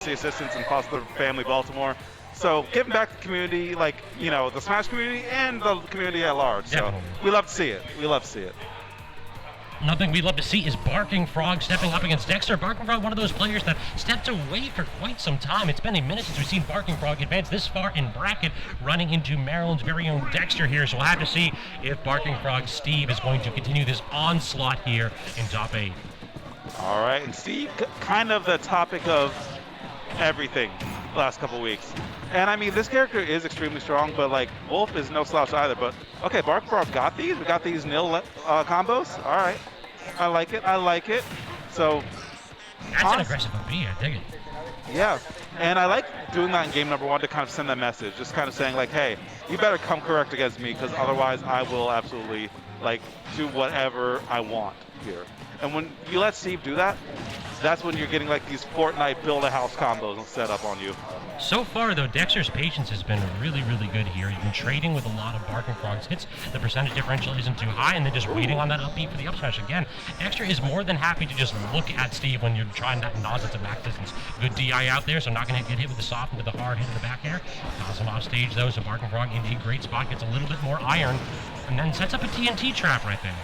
emergency assistance in Foster Family Baltimore. So giving back to the community, like, you know, the Smash community and the community at large. Definitely. So we love to see it. We love to see it. Another thing we'd love to see is Barking Frog stepping up against Dexter. Barking Frog, one of those players that stepped away for quite some time. It's been a minute since we've seen Barking Frog advance this far in bracket, running into Maryland's very own Dexter here. So we'll have to see if Barking Frog Steve is going to continue this onslaught here in top 8. All right, and Steve, kind of the topic of everything the last couple weeks. And I mean, this character is extremely strong, but like Wolf is no slouch either. But okay, Barking Frog got these. We got these nil combos. All right, I like it. I like it. So that's an aggressive OP. I dig it. Yeah, and I like doing that in game number 1 to kind of send that message, just kind of saying like, hey, you better come correct against me, because otherwise I will absolutely like do whatever I want here. And when you let Steve do that, that's when you're getting like these Fortnite build-a-house combos set up on you. So far, though, Dexter's patience has been really, really good here. He's been trading with a lot of Barking Frog's hits. The percentage differential isn't too high, and then just waiting on that up beat for the up smash. Again, Dexter is more than happy to just look at Steve when you're trying that nonsense at back distance. Good DI out there, so not going to get hit with the soft into the hard hit in the back air. Toss him off stage, though, so Barking Frog in a great spot, gets a little bit more iron, and then sets up a TNT trap right there.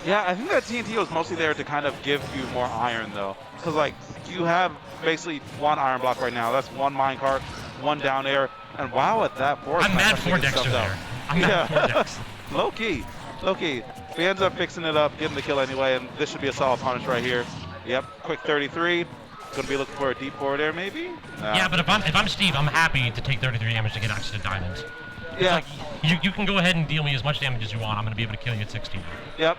Yeah, I think that TNT was mostly there to kind of give you more iron, though. Because, like, you have basically 1 iron block right now. That's 1 minecart, 1 down air, and wow, at that force. I'm mad for Dexter there. I'm mad for Dexter. Low key. He ends up fixing it up, getting the kill anyway, and this should be a solid punish right here. Yep, quick 33. Gonna be looking for a deep forward air, maybe? Yeah, but if I'm Steve, I'm happy to take 33 damage to get access to diamonds. Yeah. Like, you can go ahead and deal me as much damage as you want. I'm going to be able to kill you at 16. Yep.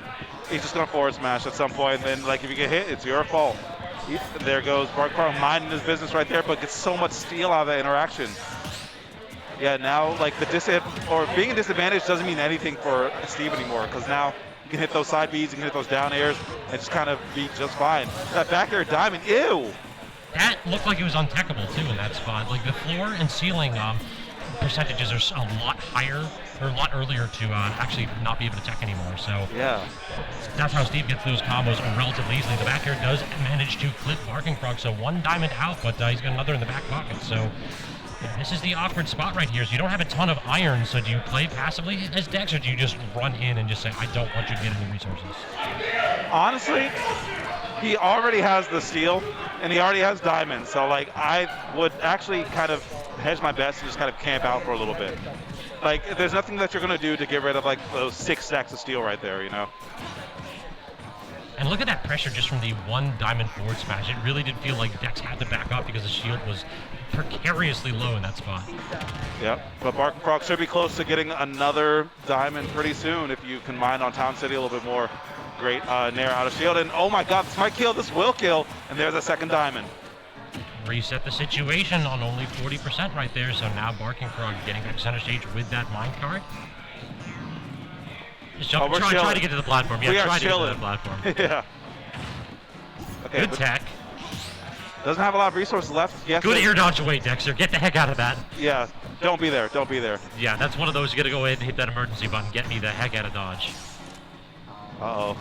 He's just going to forward smash at some point, and then, like, if you get hit, it's your fault. There goes Barking Frog minding his business right there, but gets so much steal out of that interaction. Yeah, now, like, being a disadvantage doesn't mean anything for Steve anymore, because now you can hit those side beats, you can hit those down airs, and just kind of be just fine. That back air diamond, ew! That looked like it was untechable, too, in that spot. Like, the floor and ceiling percentages are a lot higher, or a lot earlier to actually not be able to tech anymore. So yeah, that's how Steve gets those combos relatively easily. The back air does manage to clip Barking Frog, so 1 diamond out, but he's got another in the back pocket. So yeah, this is the awkward spot right here. So you don't have a ton of iron, so do you play passively as Dex, or do you just run in and just say, I don't want you to get any resources? Honestly, he already has the steel, and he already has diamonds, so like I would actually kind of hedge my bets and just kind of camp out for a little bit. Like, there's nothing that you're going to do to get rid of like those 6 stacks of steel right there, you know? And look at that pressure just from the 1 diamond forward smash. It really did feel like Dex had to back up because the shield was precariously low in that spot. Yep, but Barking Frog should be close to getting another diamond pretty soon if you can mine on Town City a little bit more. Great nair out of shield, and oh my god, this might kill, this will kill, and there's a 2nd diamond. Reset the situation on only 40% right there, so now Barking Frog getting back to center stage with that minecart. Just jump, try to get to the platform. Yeah, try to get to the platform. Yeah. Okay, good tech. Doesn't have a lot of resources left. Yes, good air dodge away, Dexter. Get the heck out of that. Yeah, don't be there, don't be there. Yeah, that's one of those you gotta go ahead and hit that emergency button. Get me the heck out of dodge. Uh-oh.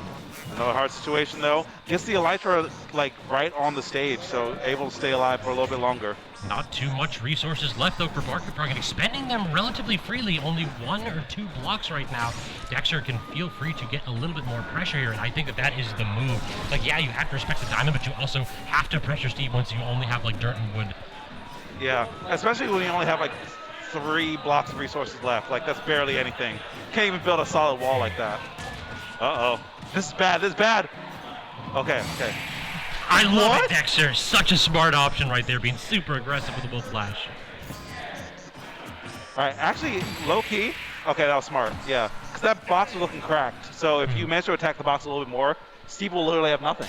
Another hard situation, though. Gets the Elytra, like, right on the stage, so able to stay alive for a little bit longer. Not too much resources left, though, for Barking Frog, and expending them relatively freely. Only 1 or 2 blocks right now. Dexter can feel free to get a little bit more pressure here, and I think that is the move. Like, yeah, you have to respect the diamond, but you also have to pressure Steve once you only have, like, dirt and wood. Yeah, especially when you only have, like, 3 blocks of resources left. Like, that's barely anything. Can't even build a solid wall like that. Uh-oh. This is bad, this is bad. Okay. I love it, Dexter. Such a smart option right there, being super aggressive with the bull flash. All right, actually, low-key. Okay, that was smart, yeah. Because that box was looking cracked. So if you manage to attack the box a little bit more, Steve will literally have nothing.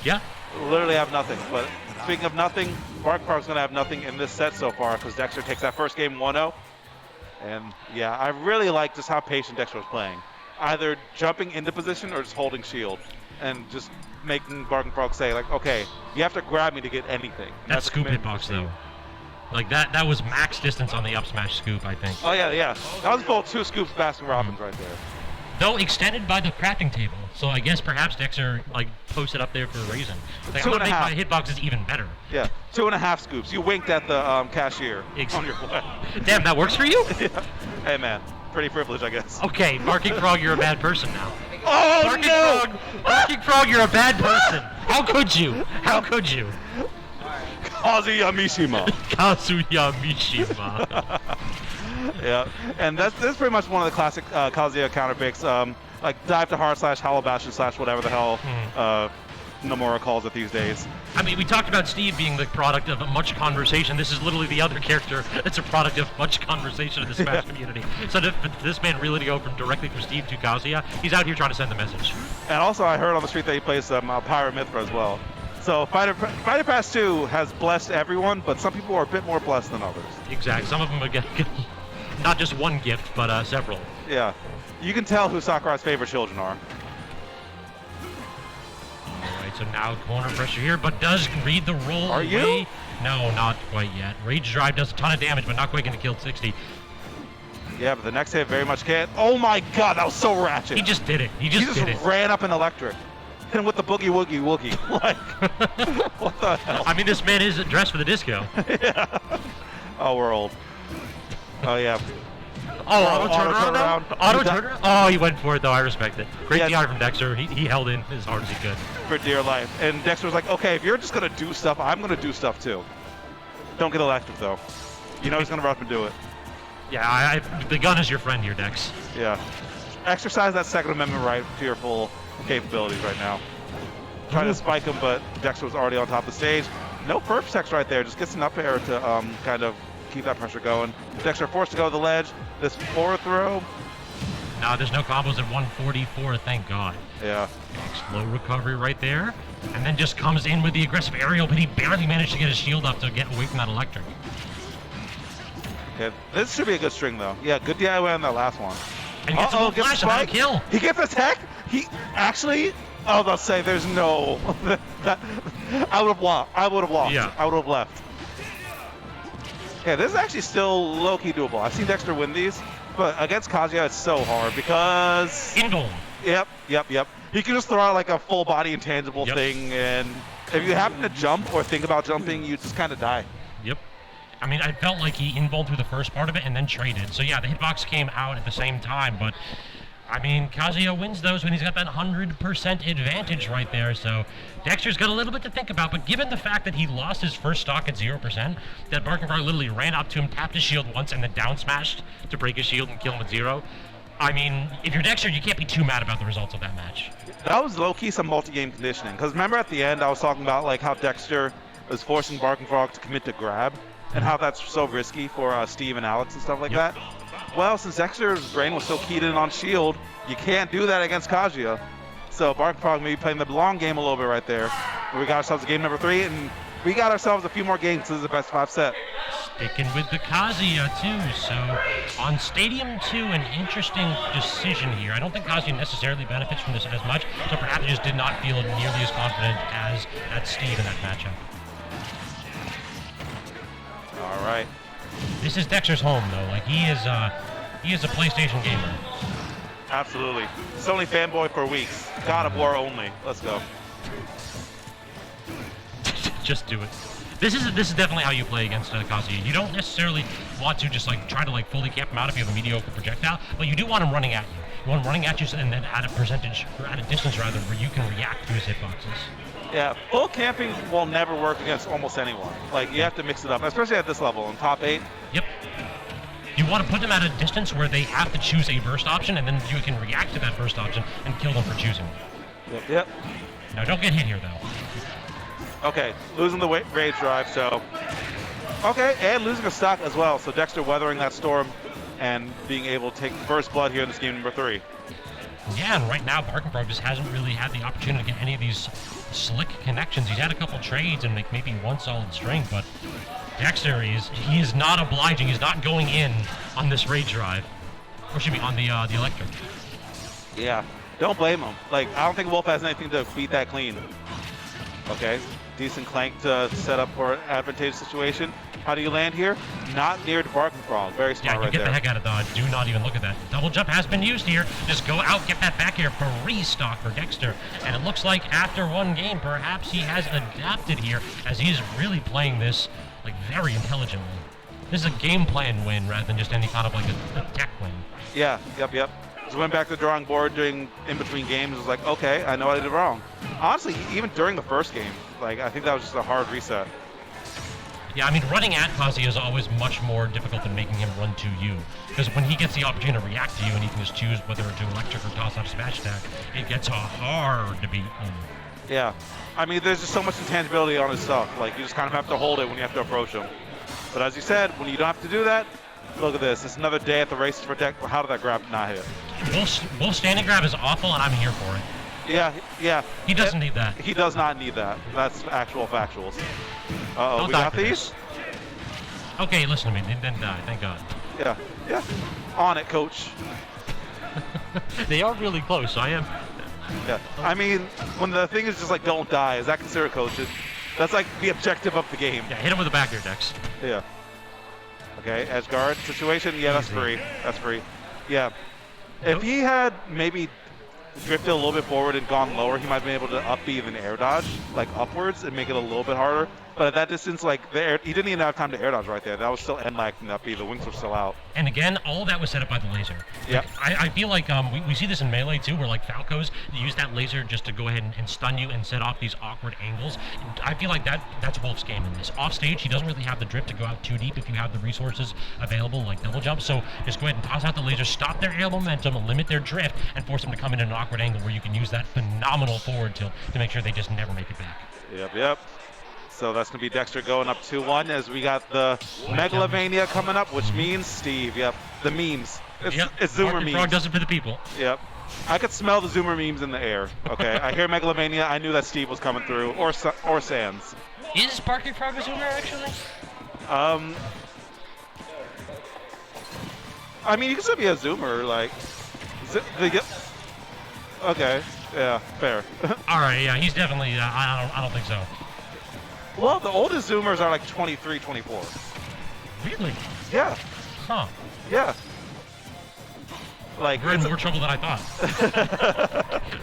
Yeah. Literally have nothing. But speaking of nothing, Barking Frog's going to have nothing in this set so far because Dexter takes that first game 1-0. And yeah, I really like just how patient Dexter was playing. Either jumping into position or just holding shield and just making Barking Frog say, like, okay, you have to grab me to get anything. That scoop hitbox, though. Like, that was max distance on the up smash scoop, I think. Oh, yeah. That was both 2 scoops Baskin Robbins right there. though extended by the crafting table. So I guess perhaps Dexter like posted up there for a reason. Like, I'm gonna make my hitboxes even better. Yeah, 2.5 scoops. You winked at the cashier on your way. Damn, that works for you? Yeah. Hey man, pretty privileged, I guess. Okay, Barking Frog, you're a bad person now. Oh Barking no! Frog, Barking Frog, you're a bad person. How could you? How could you? Kazuya Mishima. Kazuya Mishima. Yeah, and that's pretty much one of the classic Kazuya counter picks. Like dive to hard / hollow bastion / whatever the hell Nomura calls it these days. I mean, we talked about Steve being the product of much conversation. This is literally the other character that's a product of much conversation in the Smash community. So for this man really to go directly from Steve to Kazuya, he's out here trying to send the message. And also, I heard on the street that he plays some Pyro Mithra as well. So Fighter Pass 2 has blessed everyone, but some people are a bit more blessed than others. Exactly. Some of them get not just one gift, but several. Yeah. You can tell who Sakurai's favorite children are. Alright, so now corner pressure here, but does read the roll Are away. you? No, not quite yet. Rage Drive does a ton of damage, but not quite going to kill 60. Yeah, but the next hit very much can't. Oh my god, that was so ratchet. He just did it. He just did it. Ran up an electric. Hit him with the boogie woogie woogie. Like, what the hell? I mean, this man is dressed for the disco. Yeah. Oh, we're old. Oh, yeah. Oh, auto turnaround? Auto turnaround? Oh, he went for it, though. I respect it. Great DI from Dexter. He held in as hard as he could. For dear life. And Dexter was like, okay, if you're just going to do stuff, I'm going to do stuff, too. Don't get electric, though. You know he's going to run up and do it. Yeah, the gun is your friend here, Dex. Yeah. Exercise that Second Amendment right to your full capabilities right now. Trying to spike him, but Dexter was already on top of the stage. No perp text right there. Just gets an up air to kind of keep that pressure going. Dexter forced to go to the ledge. This forward throw. No, there's no combos at 144, thank God. Yeah. Slow recovery right there. And then just comes in with the aggressive aerial, but he barely managed to get his shield up to get away from that electric. Okay, this should be a good string, though. Yeah, good DIY on that last one. And gets a flash and a kill. He gets a tech. He actually, I'll say there's no. I would have lost. Yeah. I would have left. Yeah, this is actually still low-key doable. I've seen Dexter win these, but against Kazuya it's so hard because... Invuln. Yep. He can just throw out like a full-body intangible thing, and if you happen to jump or think about jumping, you just kind of die. Yep. I mean, I felt like he invulned through the first part of it and then traded. So yeah, the hitbox came out at the same time, but I mean, Kazuya wins those when he's got that 100% advantage right there. So Dexter's got a little bit to think about, but given the fact that he lost his first stock at 0%, that Barking Frog literally ran up to him, tapped his shield once, and then down smashed to break his shield and kill him at 0. I mean, if you're Dexter, you can't be too mad about the results of that match. That was low-key some multi-game conditioning, because remember at the end I was talking about like how Dexter was forcing Barking Frog to commit to grab, and how that's so risky for Steve and Alex and stuff like that. Well, since Dexter's brain was so keyed in on shield, you can't do that against Kazuya. So Barking Frog may be playing the long game a little bit right there. We got ourselves a game number 3, and we got ourselves a few more games. This is the best 5 set. Sticking with the Kazuya too. So on Stadium 2, an interesting decision here. I don't think Kazuya necessarily benefits from this as much, so perhaps he just did not feel nearly as confident as at Steve in that matchup. All right. This is Dexter's home, though. Like he is a PlayStation gamer. Absolutely. Sony fanboy for weeks. God of War only. Let's go. Just do it. This is definitely how you play against Kazuya. You don't necessarily want to just like try to like fully camp him out if you have a mediocre projectile, but you do want him running at you. You want him running at you and then at a percentage, or at a distance rather, where you can react to his hitboxes. Yeah, full camping will never work against almost anyone. Like, you have to mix it up, especially at this level, in top 8. Yep. You want to put them at a distance where they have to choose a burst option, and then you can react to that burst option and kill them for choosing it. Yep. Now, don't get hit here, though. Okay, losing the rage drive, so... Okay, and losing a stock as well, so Dexter weathering that storm and being able to take first blood here in this game number 3. Yeah, and right now, Barking Frog just hasn't really had the opportunity to get any of these slick connections. He's had a couple trades and like maybe one solid string, but Dexter he is not obliging. He's not going in on this rage drive, or should be on the electric. Yeah, don't blame him. Like, I don't think Wolf has anything to beat that clean. Okay, Decent clank to set up for an advantageous situation. How do you land here? Not near the Barking Frog. Very smart Yeah, you right get there. the heck out of dodge. Do not even look at that. Double jump has been used here. Just go out, get that back air for restock for Dexter. And it looks like after one game, perhaps he has adapted here as he's really playing this like very intelligently. This is a game plan win rather than just any kind of like a tech win. Yeah, yep. Just went back to the drawing board doing in between games. It was like, okay, I know what I did wrong. Honestly, even during the first game, like I think that was just a hard reset. Yeah, I mean, running at Kazuya is always much more difficult than making him run to you. Because when he gets the opportunity to react to you and he can just choose whether to electric or toss off smash attack, it gets hard to beat him. Yeah. I mean, there's just so much intangibility on his stuff. Like, you just kind of have to hold it when you have to approach him. But as you said, when you don't have to do that, look at this. It's another day at the races for Dex. How did that grab not hit? Wolf's standing grab is awful, and I'm here for it. Yeah. He doesn't need that. He does not need that. That's actual factuals. Uh-oh, we got these? Okay, listen to me. They didn't die, thank God. Yeah. On it, coach. They are really close, so I am. Yeah. I mean, when the thing is just like, don't die, is that considered coaching? That's like the objective of the game. Yeah, hit him with the back air, Dex. Yeah. Okay, edge guard situation. Yeah, that's free. That's free. Yeah. If he had maybe drifted a little bit forward and gone lower, he might have been able to up B even air dodge, like upwards, and make it a little bit harder. But at that distance, like, he didn't even have time to air dodge right there. That was still end lag from the up B. The wings were still out. And again, all that was set up by the laser. Yeah. I feel like we see this in Melee too, where like Falcos use that laser just to go ahead and stun you and set off these awkward angles. And I feel like that's Wolf's game in this. Off stage, he doesn't really have the drift to go out too deep if you have the resources available, like double jump. So just go ahead and toss out the laser, stop their air momentum, limit their drift, and force them to come in an awkward angle where you can use that phenomenal forward tilt to make sure they just never make it back. Yep. So that's going to be Dexter going up 2-1 as we got the Megalovania coming up, which means Steve. Yep, the memes. It's Zoomer memes. Frog does it for the people. Yep. I could smell the Zoomer memes in the air. Okay, I hear Megalovania. I knew that Steve was coming through, or Sans. Is Barking Frog a Zoomer, actually? I mean, you can still be a Zoomer, like... Okay, yeah, fair. All right, yeah, he's definitely... I don't think so. Well, the oldest Zoomers are like 23, 24. Really? Yeah. Huh. Yeah. Like, we're in more trouble than I thought.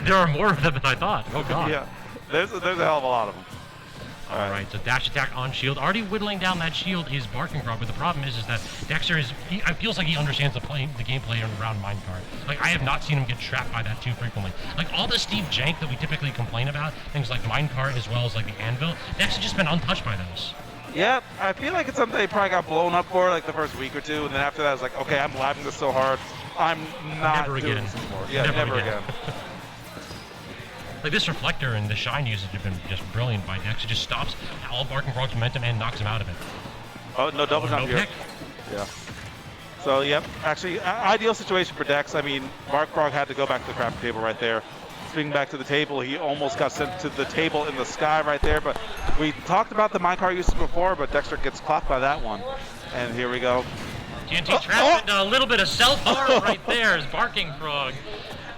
There are more of them than I thought. Oh, God. Yeah. There's a hell of a lot of them. All right, so dash attack on shield. Already whittling down that shield is Barking Frog, but the problem is that Dexter it feels like he understands the gameplay around minecart. Like, I have not seen him get trapped by that too frequently. Like, all the Steve jank that we typically complain about, things like minecart as well as like the anvil, Dexter's just been untouched by those. Yeah, I feel like it's something they probably got blown up for like the first week or two, and then after that, it's like, okay, I'm lapping this so hard, I'm not never doing again. this anymore. Yeah, never again. Like, this reflector and the shine usage have been just brilliant by Dex. It just stops all Barking Frog's momentum and knocks him out of it. Oh, no double jump no here. pick. Yeah. So, yep, actually, ideal situation for Dex. I mean, Bark Frog had to go back to the crafting table right there. Speaking back to the table, he almost got sent to the table in the sky right there, but we talked about the minecart usage before, but Dexter gets clocked by that one. And here we go. TNT trapped into a little bit of self-harm right there as Barking Frog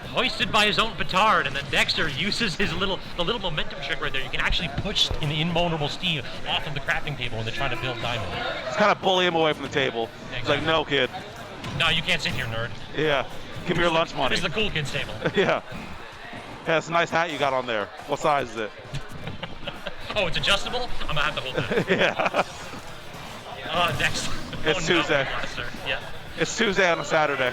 hoisted by his own petard, and then Dexter uses the little momentum trick right there. You can actually push an invulnerable Steve off of the crafting table when they're trying to build diamond. Just kind of bully him away from the table. Exactly. It's like, no, kid. No, you can't sit here, nerd. Yeah. Give me your lunch money. This is the cool kids table. Yeah. Yeah, it's a nice hat you got on there. What size is it? Oh, it's adjustable? I'm gonna have to hold it. Yeah. Dexter. It's Tuesday. Yeah. It's Tuesday on a Saturday.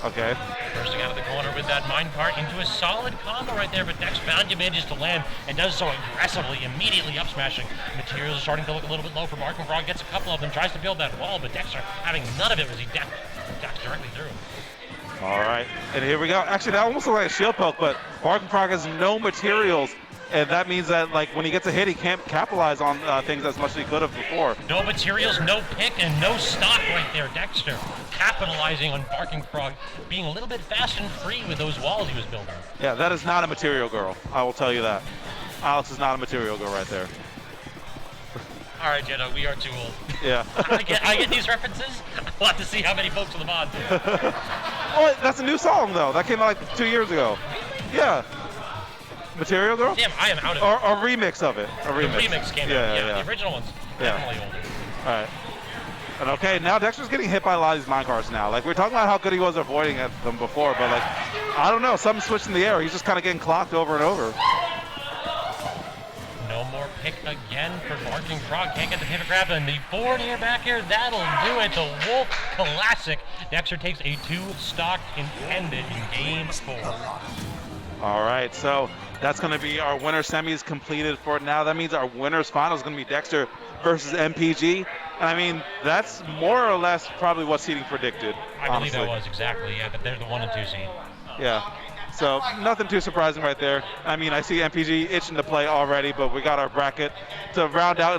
Okay. Bursting out of the corner with that minecart into a solid combo right there, but Dex Bounty manages to land and does so aggressively, immediately up smashing. Materials are starting to look a little bit low for Barking Frog, gets a couple of them, tries to build that wall, but Dexter having none of it as he daps directly through. All right, and here we go. Actually, that almost looked like a shield poke, but Barking Frog has no materials, and that means that like when he gets a hit, he can't capitalize on things as much as he could have before. No materials, no pick, and no stock right there. Dexter capitalizing on Barking Frog being a little bit fast and free with those walls he was building. Yeah, that is not a material girl. I will tell you that. Alex is not a material girl right there. All right, Jenna, we are too old. Yeah. I get these references. We'll have to see how many folks on the mod do. Oh, that's a new song though. That came out like 2 years ago. Yeah. Material Girl? Damn, I am out of Or it. a remix of it. A remix. The remix came out. Yeah, the original one's definitely older. All right. And okay, now Dexter's getting hit by a lot of these minecarts now. Like, we were talking about how good he was avoiding them before, but, like, I don't know. Something switched in the air. He's just kind of getting clocked over and over. No more pick again for Barking Frog. Can't get the pivot grab, and the forward air back air, that'll do it. The Wolf Classic. Dexter takes a 2-stock intended in game 4. All right, so that's going to be our winner semis completed for now. That means our winners final is going to be Dexter versus MPG. And I mean, that's more or less probably what seeding predicted. I believe that was exactly, yeah, that they're the 1 and 2 seed. Yeah. So nothing too surprising right there. I mean, I see MPG itching to play already, but we got our bracket to round out and